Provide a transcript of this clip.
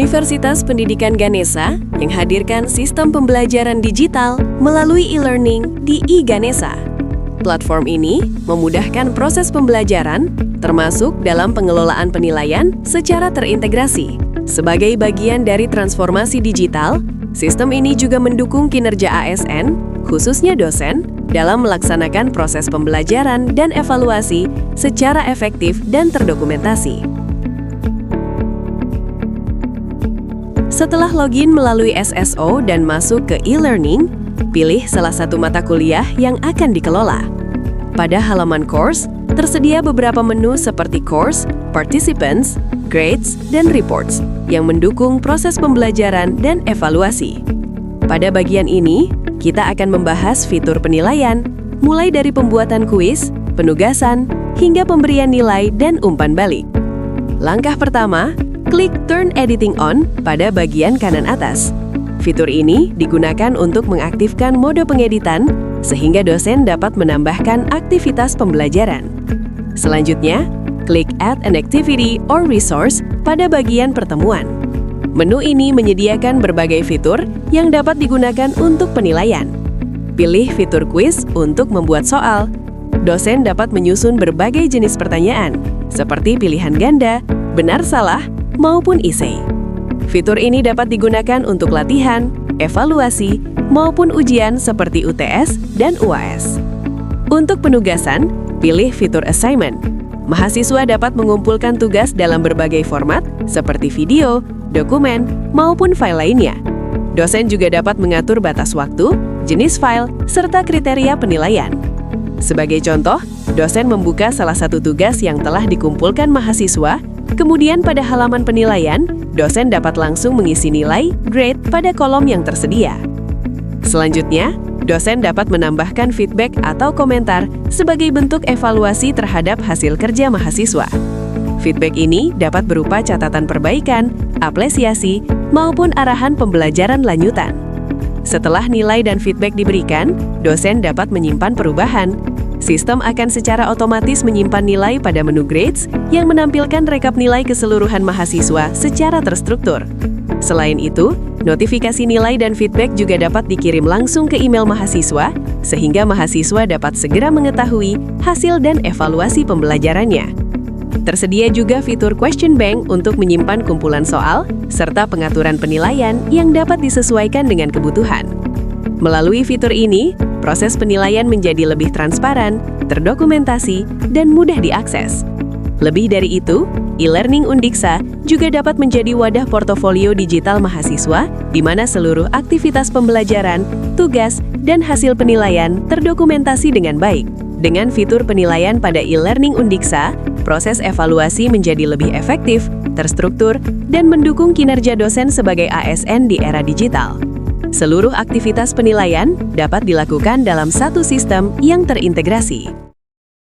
Universitas Pendidikan Ganesha yang hadirkan sistem pembelajaran digital melalui e-learning di e-Ganesha. Platform ini memudahkan proses pembelajaran, termasuk dalam pengelolaan penilaian secara terintegrasi. Sebagai bagian dari transformasi digital, sistem ini juga mendukung kinerja ASN, khususnya dosen, dalam melaksanakan proses pembelajaran dan evaluasi secara efektif dan terdokumentasi. Setelah login melalui SSO dan masuk ke e-learning, pilih salah satu mata kuliah yang akan dikelola. Pada halaman course, tersedia beberapa menu seperti course, participants, grades, dan reports yang mendukung proses pembelajaran dan evaluasi. Pada bagian ini, kita akan membahas fitur penilaian, mulai dari pembuatan kuis, penugasan, hingga pemberian nilai dan umpan balik. Langkah pertama, klik Turn Editing On pada bagian kanan atas. Fitur ini digunakan untuk mengaktifkan mode pengeditan sehingga dosen dapat menambahkan aktivitas pembelajaran. Selanjutnya, klik Add an Activity or Resource pada bagian pertemuan. Menu ini menyediakan berbagai fitur yang dapat digunakan untuk penilaian. Pilih fitur quiz untuk membuat soal. Dosen dapat menyusun berbagai jenis pertanyaan, seperti pilihan ganda, benar salah, maupun essay. Fitur ini dapat digunakan untuk latihan, evaluasi, maupun ujian seperti UTS dan UAS. Untuk penugasan, pilih fitur assignment. Mahasiswa dapat mengumpulkan tugas dalam berbagai format seperti video, dokumen, maupun file lainnya. Dosen juga dapat mengatur batas waktu, jenis file, serta kriteria penilaian. Sebagai contoh, dosen membuka salah satu tugas yang telah dikumpulkan mahasiswa. Kemudian pada halaman penilaian, dosen dapat langsung mengisi nilai, grade pada kolom yang tersedia. Selanjutnya, dosen dapat menambahkan feedback atau komentar sebagai bentuk evaluasi terhadap hasil kerja mahasiswa. Feedback ini dapat berupa catatan perbaikan, apresiasi, maupun arahan pembelajaran lanjutan. Setelah nilai dan feedback diberikan, dosen dapat menyimpan perubahan. Sistem akan secara otomatis menyimpan nilai pada menu grades yang menampilkan rekap nilai keseluruhan mahasiswa secara terstruktur. Selain itu, notifikasi nilai dan feedback juga dapat dikirim langsung ke email mahasiswa, sehingga mahasiswa dapat segera mengetahui hasil dan evaluasi pembelajarannya. Tersedia juga fitur question bank untuk menyimpan kumpulan soal, serta pengaturan penilaian yang dapat disesuaikan dengan kebutuhan. Melalui fitur ini, proses penilaian menjadi lebih transparan, terdokumentasi, dan mudah diakses. Lebih dari itu, e-learning Undiksa juga dapat menjadi wadah portofolio digital mahasiswa di mana seluruh aktivitas pembelajaran, tugas, dan hasil penilaian terdokumentasi dengan baik. Dengan fitur penilaian pada e-learning Undiksa, proses evaluasi menjadi lebih efektif, terstruktur, dan mendukung kinerja dosen sebagai ASN di era digital. Seluruh aktivitas penilaian dapat dilakukan dalam satu sistem yang terintegrasi.